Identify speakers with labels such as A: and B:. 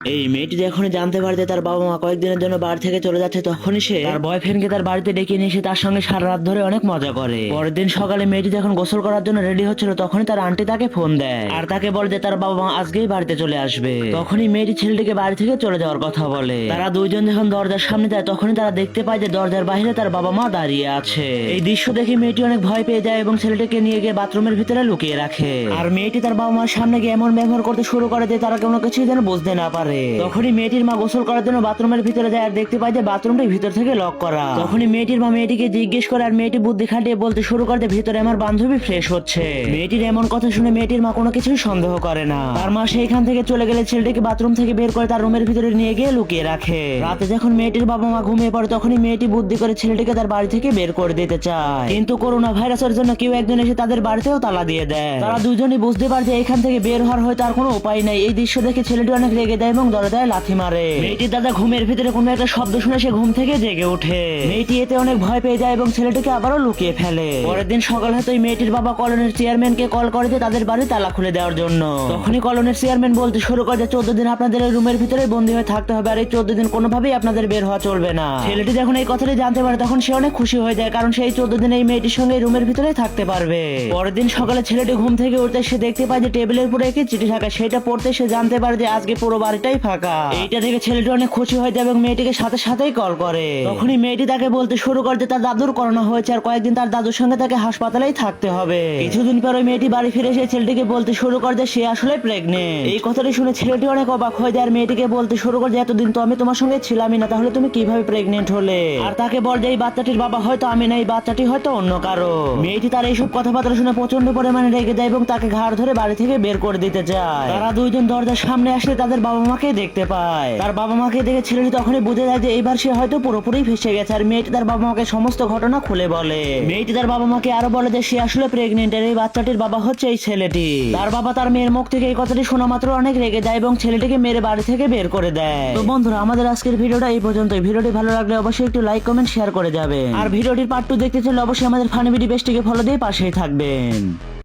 A: এই মেয়েটি যখন জানতে পারছে তার বাবা মা কয়েকদিনের জন্য বাড়ি থেকে চলে যাচ্ছে, তখনই সে তার বয়ফ্রেন্ডকে তার বাড়িতে ডেকে নিয়ে এসে তার সঙ্গে সারা রাত ধরে অনেক মজা করে। পরের দিন সকালে মেয়েটি যখন গোসল করার জন্য রেডি হচ্ছিল, তখনই তার আন্টি তাকে ফোন দেয় আর তাকে বলে যে তার বাবা মা আজকেই বাড়িতে চলে আসবে। তখনই মেয়েটি ছেলেটিকে বাড়ি থেকে চলে যাওয়ার কথা বলে। তারা দুইজন যখন দরজার সামনে যায়, তখনই তারা দেখতে পায় যে দরজার বাইরে তার বাবা মা দাঁড়িয়ে আছে। এই দৃশ্য দেখে মেয়েটি অনেক ভয় পেয়ে যায় এবং ছেলেটিকে নিয়ে গিয়ে বাথরুমের ভিতরে লুকিয়ে রাখে। আর মেয়েটি তার বাবা মার সামনে গিয়ে এমন ব্যবহার করতে শুরু করে যে তারা কোনো কিছুই যেন বুঝতে না পারে। তখনই মেয়েটির মা গোসল করার জন্য বাথরুমের ভিতরে যায় আর দেখতে পায় যে বাথরুমটা ভিতর থেকে লক করা। তখনই মেয়েটির মা মেয়েটিকে জিজ্ঞেস করে আর মেয়েটি বুদ্ধি খাটিয়ে বলতে শুরু করে যে ভিতরে আমার বান্ধবী ফ্রেশ হচ্ছে। মেয়েটির এমন কথা শুনে মেয়েটির মা কোনো কিছুই সন্দেহ করে না। তার মা সেইখান থেকে চলে গেলে ছেলেটিকে বাথরুম থেকে বের করে তার রুমের ভিতরে নিয়ে গিয়ে লুকিয়ে রাখে। রাতে যখন মেয়েটির বাবা মা ঘুমিয়ে পড়ে, তখনই মেয়েটি বুদ্ধি করে ছেলেটিকে তার বাড়ি থেকে বের করে দিতে চায়, কিন্তু করোনা ভাইরাসের জন্য কেউ একজন এসে তাদের বাড়িতেও তালা দিয়ে দেয়। তারা দুজনই বুঝতে পারে যে এখান থেকে বের হওয়ার হয়তো আর কোনো উপায় নাই। এই দৃশ্য দেখে ছেলেটি অনেক রেগে যায় এবং দরজায় লাথি মারে। মেয়েটির দাদা ঘুমের ভিতরে কোনো একটা শব্দ শুনে সে ঘুম থেকে জেগে ওঠে। মেয়েটি এতে অনেক ভয় পেয়ে যায় এবং ছেলেটিকে আবারও লুকিয়ে ফেলে। পরের দিন সকাল হতে মেয়েটির বাবা কলোনির চেয়ারম্যানকে কল করে যে তাদের বাড়ি তালা খুলে দেওয়ার জন্য। তখনই কলোনির চেয়ারম্যান বলতে শুরু করে যে 14 দিন আপনাদের এই রুমের ভিতরে বন্দী হয়ে থাকতে হবে আর এই 14 দিন কোনোভাবেই আপনাদের বের হওয়া চলবে না। ছেলেটি যখন এই কথাটি জানতে পারে, তখন সে অনেক খুশি হয়ে যায়, কারণ সেই 14 দিন এই মেয়েটির সঙ্গে রুমের ভিতরে থাকতে পারবে। পরের দিন সকালে ছেলেটি ঘুম থেকে উঠতে সে দেখতে পায় যে টেবিলের উপরে একটি চিঠি থাকা। সেটা পড়তে সে জানতে পারে যে আজকে পুরো বাড়িটাই ফাঁকা। এইটা দেখে ছেলেটি অনেক খুশি হয়ে যায় এবং মেয়েটিকে সাথে সাথেই কল করে। তখনই মেয়েটি তাকে বলতে শুরু করে যে তার দাদুর করোনা হয়েছে আর কয়েকদিন তার দাদুর সঙ্গে তাকে হাসপাতালেই থাকতে হবে। কিছুদিন পর ওই মেয়েটি বাড়ি ফিরে এসে ছেলেটিকে বলতে শুরু করে যে সে আসলে প্রেগনেন্ট। এই কথাটি শুনে ছেলেটি অনেক অবাক হয়ে যায় আর মেয়েটিকে বলতে শুরু করে যে এতদিন তো আমি তোমার সঙ্গে ছিলামই না, তাহলে তুমি কিভাবে প্রেগনেন্ট হলে? আর তাকে বল যে এই বাচ্চাটির বাবা হয়তো আমি না, এই বাচ্চাটি হয়তো অন্য কারো। মেয়েটি তার এইসব কথাবার্তা শুনে প্রচন্ড পরিমাণে রেগে যায় এবং তাকে ঘাড় ধরে বাড়ি থেকে বের করে দিতে চায়। তারা দুইজন দরজার সামনে আসলে তাদের বাবা মাকে দেখতে পায়। তার বাবা মাকে দেখে ছেলেটি তখনই বুঝে যায় যে এইবার সে হয়তো পুরোপুরি ফেসে গেছে। আর মেয়েটি তার বাবা মাকে সমস্ত ঘটনা খুলে বলে। মেয়েটি তার বাবা মাকে আরো বলে যে সে আসলে প্রেগনেন্ট আর এই বাচ্চাটির বাবা হচ্ছে এই ছেলেটি। তার বাবা তার মেয়ের মুখ থেকে এই কথাটি শোনা মাত্র অনেক রেগে যায় এবং ছেলেটিকে মেরে বাড়ি থেকে বের করে দেয়। তো বন্ধুরা, আমাদের আজকের ভিডিওটা এই পর্যন্তই। ভিডিওটি ভালো লাগলে অবশ্যই একটু লাইক কমেন্ট শেয়ার করে যাবেন। আর ভিডিওটির পার্ট 2 দেখতে চাইলে অবশ্যই আমাদের ফানি ভিডিও পেজটিকে ফলো দিয়ে পাশেই থাকবেন।